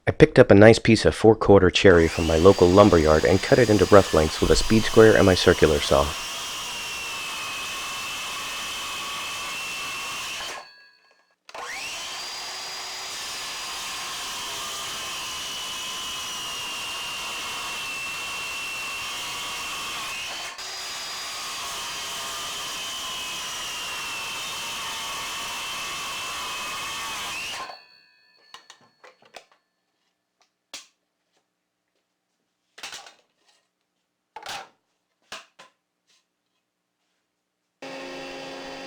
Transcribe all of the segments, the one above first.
I picked up a nice piece of 4/4 cherry from my local lumberyard and cut it into rough lengths with a speed square and my circular saw.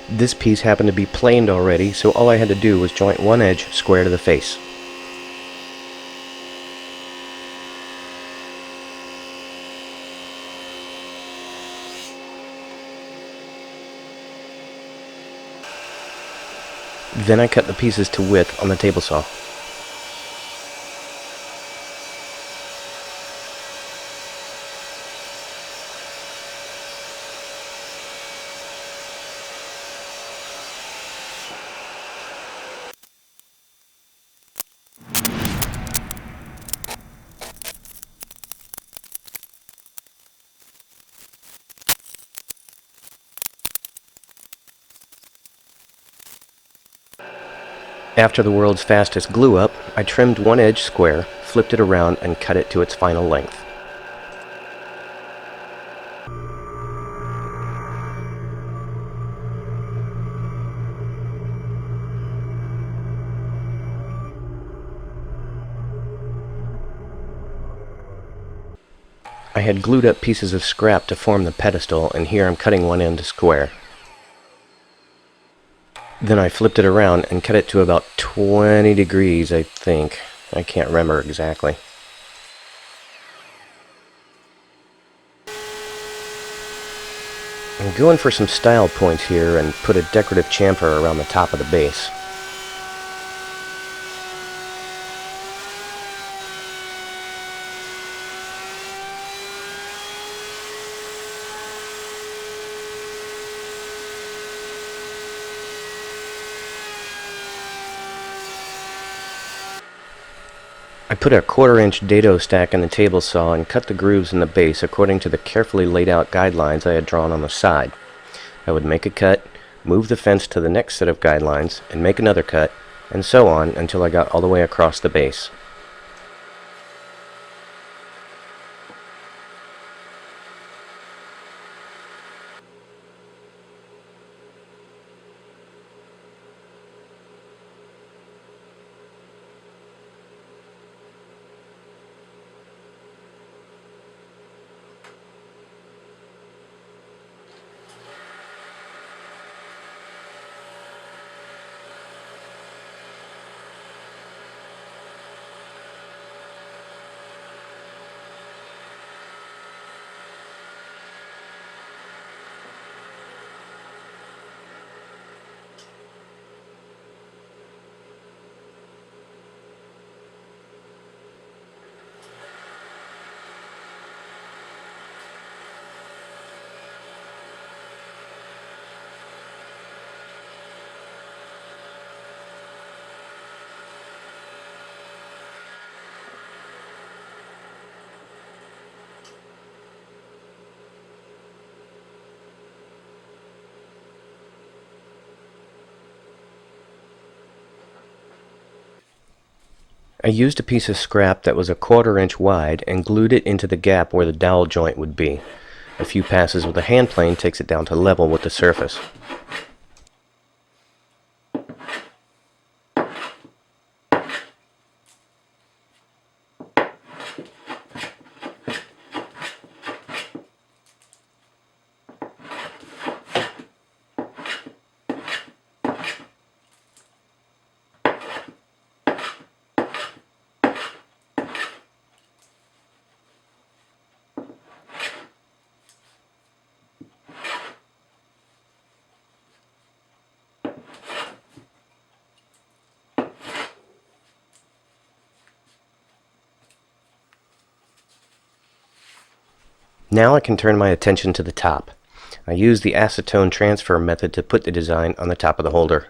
This piece happened to be planed already, so all I had to do was joint one edge square to the face. Then I cut the pieces to width on the table saw. After the world's fastest glue up, I trimmed one edge square, flipped it around, and cut it to its final length. I had glued up pieces of scrap to form the pedestal, and here I'm cutting one end square. Then I flipped it around and cut it to about 20 degrees, I think. I can't remember exactly. I'm going for some style points here and put a decorative chamfer around the top of the base. I put a 1/4-inch dado stack in the table saw and cut the grooves in the base according to the carefully laid out guidelines I had drawn on the side. I would make a cut, move the fence to the next set of guidelines, and make another cut, and so on until I got all the way across the base. I used a piece of scrap that was a 1/4-inch wide and glued it into the gap where the dowel joint would be. A few passes with a hand plane takes it down to level with the surface. Now I can turn my attention to the top. I use the acetone transfer method to put the design on the top of the holder.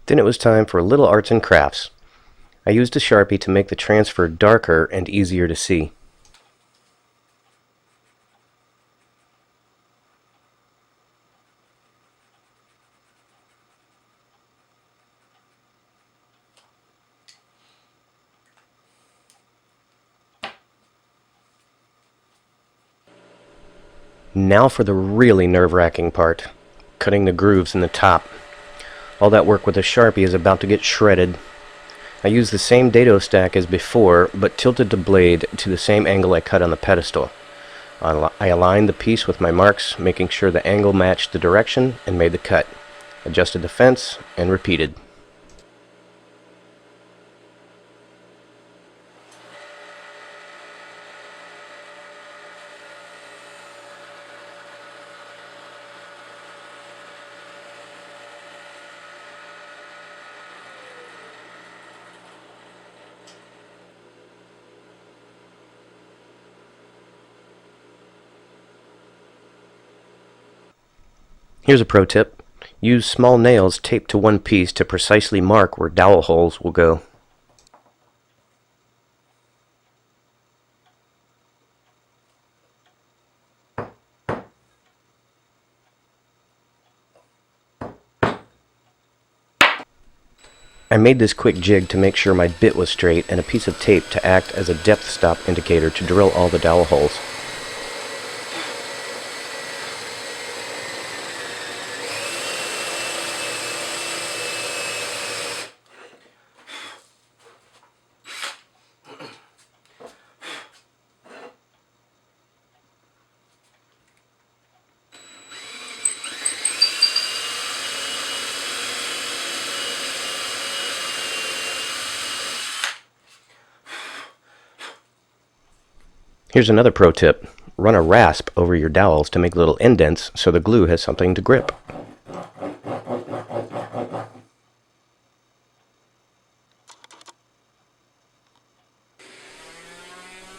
Then it was time for a little arts and crafts. I used a Sharpie to make the transfer darker and easier to see. Now for the really nerve-wracking part, cutting the grooves in the top. All that work with a Sharpie is about to get shredded. I used the same dado stack as before, but tilted the blade to the same angle I cut on the pedestal. I aligned the piece with my marks, making sure the angle matched the direction, and made the cut. Adjusted the fence, and repeated. Here's a pro tip. Use small nails taped to one piece to precisely mark where dowel holes will go. I made this quick jig to make sure my bit was straight and a piece of tape to act as a depth stop indicator to drill all the dowel holes. Here's another pro tip. Run a rasp over your dowels to make little indents so the glue has something to grip.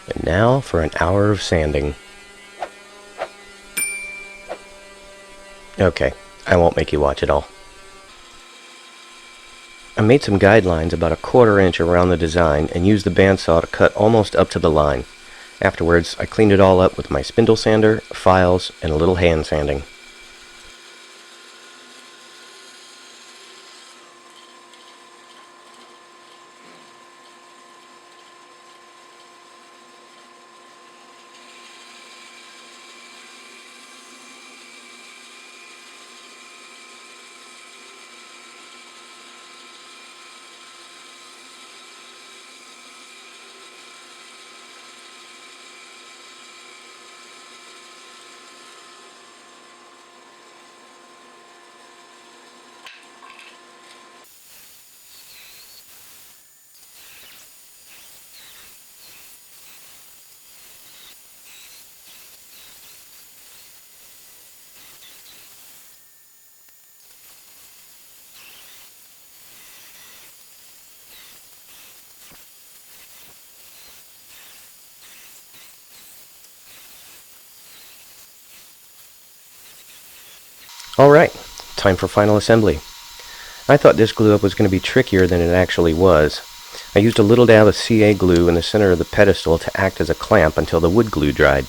And now for an hour of sanding. Okay, I won't make you watch it all. I made some guidelines about 1/4 inch around the design and used the bandsaw to cut almost up to the line. Afterwards, I cleaned it all up with my spindle sander, files, and a little hand sanding. Alright, time for final assembly. I thought this glue up was going to be trickier than it actually was. I used a little dab of CA glue in the center of the pedestal to act as a clamp until the wood glue dried.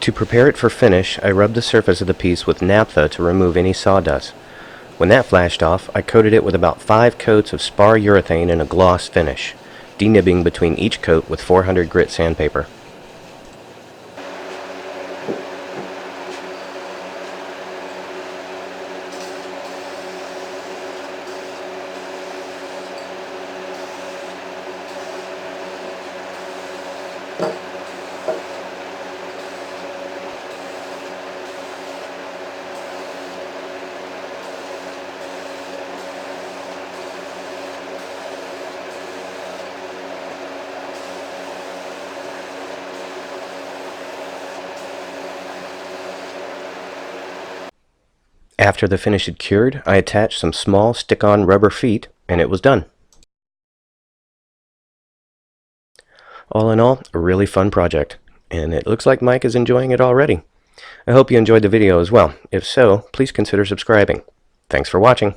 To prepare it for finish, I rubbed the surface of the piece with naphtha to remove any sawdust. When that flashed off, I coated it with about 5 coats of spar urethane in a gloss finish, denibbing between each coat with 400 grit sandpaper. After the finish had cured, I attached some small stick-on rubber feet, and it was done. All in all, a really fun project, and it looks like Mike is enjoying it already. I hope you enjoyed the video as well. If so, please consider subscribing. Thanks for watching.